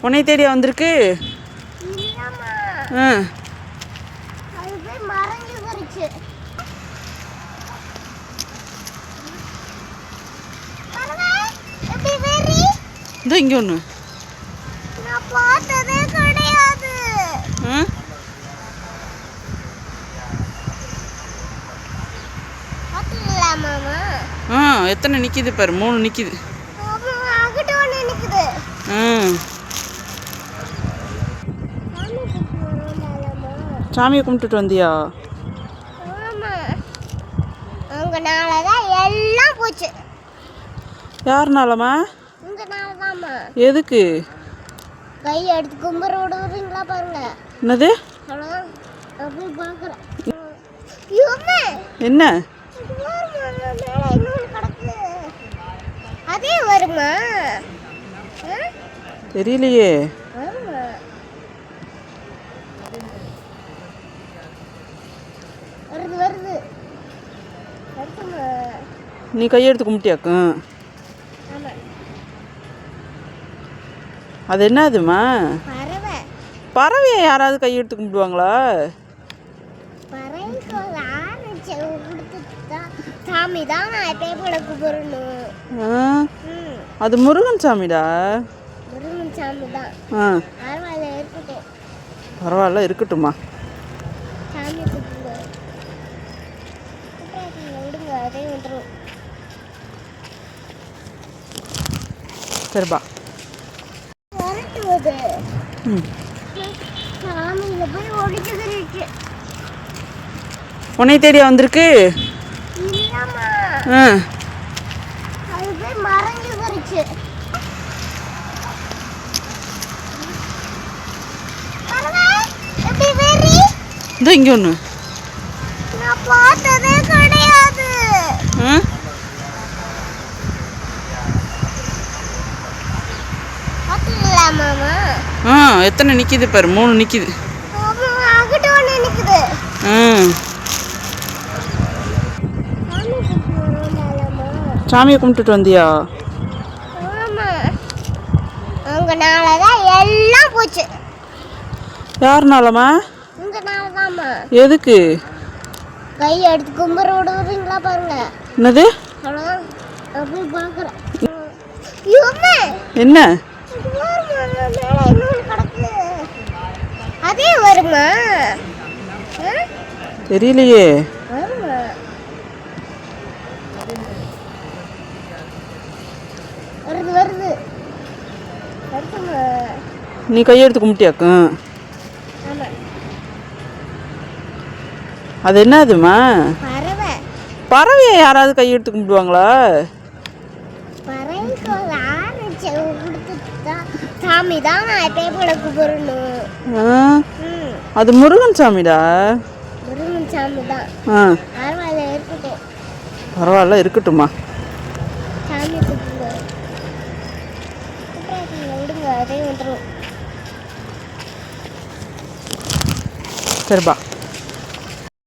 உன்னை தேடியா வந்திருக்கு? இந்த இங்க ஒண்ணு எத்தனை நிக்குது பாரு, 3 நிக்குது. சாமியை கும்பிட்டுட்டு வந்தியா? எல்லாம் போச்சு. யாருனாலமா? எதுக்கு? கை எடுத்து கும்பர விடுறீங்களா பாருங்க. என்னது? என்ன? அதே வருமா? தெரியலையே. வருது வருது. நீ கையெடுத்து கும்பிட்டியாக்கும்? அது என்னதுமா? பறவை. பறவையை யாராவது கையெடுத்து கும்பிடுவாங்களா? சாமி தான் அது முருகன் சாமிடா. முருகன் சாமி தான். இருக்கட்டும். பரவாயில்ல, இருக்கட்டுமா. சாமி விடுங்க, அதே வந்துடும். சரிப்பா. சாமியில போய் ஒழிச்சுக்கிட்டு உன்னை தேடியா வந்திருக்கு? அது போய் மறைஞ்சு போச்சு. இந்த இங்க ஒண்ணு நான் பார்த்ததே கிடையாது. எத்தனை நிக்குது பாரு, 3 நிக்குது. சாமியை கும்பிட்டுட்டு வந்தியா? எல்லாம் போச்சு. யாருனாலமா? எதுக்கு? கை எடுத்து கும்பர விடுறீங்களா பாருங்க. என்னது? என்ன? அதே வருமா? தெரியலையே. வருது வருது. நீ கையெடுத்து கும்பிட்டியாக்கும்? அது என்னதுமா? பறவை. பறவையை யாராவது கையெடுத்து கும்பிடுவாங்களா? சாமி தான் அது முருகன் சாமிடா. முருகன் சாமி தான். இருக்கட்டும். பரவாயில்ல, இருக்கட்டுமா. சாமி விடுங்க, அதே வந்துடும். சரிப்பா.